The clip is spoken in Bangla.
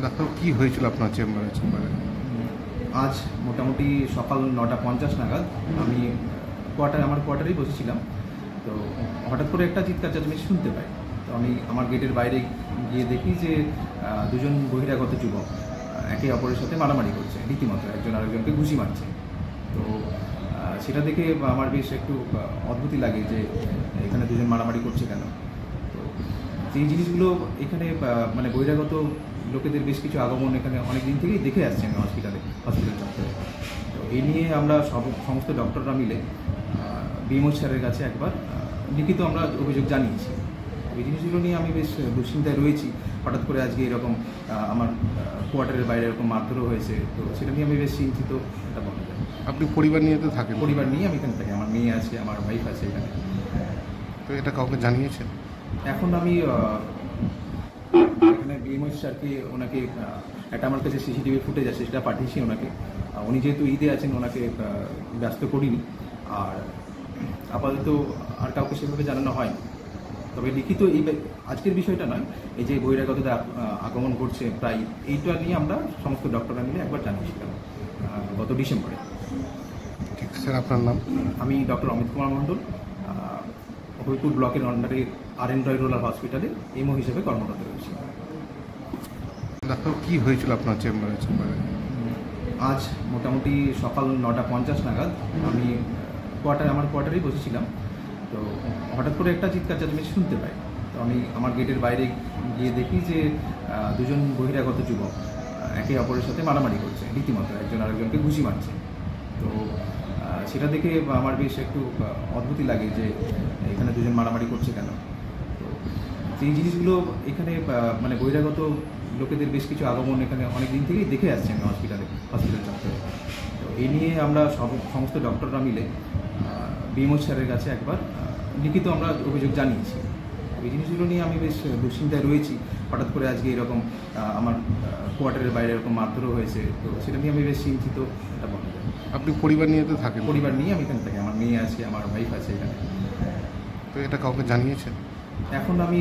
ডাক্তার কি হয়েছিল আপনার চেম্বারে? আজ মোটামুটি সকাল 9:50 নাগাদ আমি আমার কোয়ার্টারেই বসেছিলাম। তো হঠাৎ করে একটা চিৎকার চেঁচামেচি শুনতে পাই। তো আমি আমার গেটের বাইরে গিয়ে দেখি যে দুজন বহিরাগত যুবক একে অপরের সাথে মারামারি করছে, রীতিমতো একজন আরেকজনকে ঘুষি মারছে। তো সেটা দেখে আমার বেশ একটু অদ্ভুতই লাগে যে এখানে দুজন মারামারি করছে কেন। তো সেই জিনিসগুলো এখানে মানে বহিরাগত লোকেদের বেশ কিছু আগমন এখানে অনেক দিন থেকেই দেখে আসছে আমি হসপিটাল চত্বরে। তো এই নিয়ে আমরা সমস্ত ডক্টররা মিলে বিএমও স্যারের কাছে একবার লিখিত আমরা অভিযোগ জানিয়েছি। এই জিনিসগুলো নিয়ে আমি বেশ দুশ্চিন্তায় রয়েছি। হঠাৎ করে আজকে এরকম আমার কোয়ার্টারের বাইরে এরকম মারধরও হয়েছে, তো সেটা নিয়ে আমি বেশ চিন্তিত, এটা বলা যায়। আপনি পরিবার নিয়ে তো থাকেন? পরিবার নিয়ে আমি এখানে থাকি, আমার মেয়ে আছে, আমার ওয়াইফ আছে এখানে। তো এটা কাউকে জানিয়েছেন? এখন আমি এখানে বিএমও স্যারকে ওনাকে একটা আমার কাছে সিসিটিভি ফুটেজ আছে, সেটা পাঠিয়েছি ওনাকে। উনি যেহেতু ঈদে আছেন ওনাকে ব্যস্ত করিনি, আর আপাতত আর কাউকে সেভাবে জানানো হয়নি। তবে লিখিত এই আজকের বিষয়টা নয়, এই যে বহিরাগতদের আগমন করছে প্রায়, এইটা নিয়ে আমরা সমস্ত ডক্টররা মিলে একবার জানিয়েছিলাম গত ডিসেম্বরে। ঠিক স্যার, আপনার নাম? আমি ডক্টর অমিত কুমার মণ্ডল, হরিপুর ব্লকের আন্ডারে RN রয় রুরাল হসপিটালে এমও হিসেবে কর্মরত রয়েছি। ডাক্তার কি হয়েছিল আপনার চেম্বারে? আজ মোটামুটি সকাল 9:50 নাগাদ আমি আমার কোয়ার্টারেই বসেছিলাম। তো হঠাৎ করে একটা চিৎকার চেঁচামেচি শুনতে পাই। তো আমি আমার গেটের বাইরে গিয়ে দেখি যে দুজন বহিরাগত যুবক একে অপরের সাথে মারামারি করছে, রীতিমতো একজন আরেকজনকে ঘুষি মারছে। তো সেটা দেখে আমার বেশ একটু অদ্ভুতই লাগে যে এখানে দুজন মারামারি করছে কেন। তো সেই জিনিসগুলো এখানে মানে বহিরাগত লোকেদের বেশ কিছু আগমন এখানে অনেক দিন থেকেই দেখে আসছে আমি হসপিটাল চত্বরে। তো এই নিয়ে আমরা সমস্ত ডক্টররা মিলে বিএমও স্যারের কাছে একবার লিখিত আমরা অভিযোগ জানিয়েছি। এই জিনিসগুলো নিয়ে আমি বেশ দুশ্চিন্তায় রয়েছি। হঠাৎ করে আজকে এরকম আমার কোয়ার্টারের বাইরে এরকম মারধরও হয়েছে, তো সেটা নিয়ে আমি বেশ চিন্তিত, এটা বলা যায়। আপনি পরিবার নিয়ে তো থাকেন? পরিবার নিয়ে আমি এখানে থাকি, আমার মেয়ে আছে, আমার ওয়াইফ আছে এখানে। তো এটা কাউকে জানিয়েছেন? এখন আমি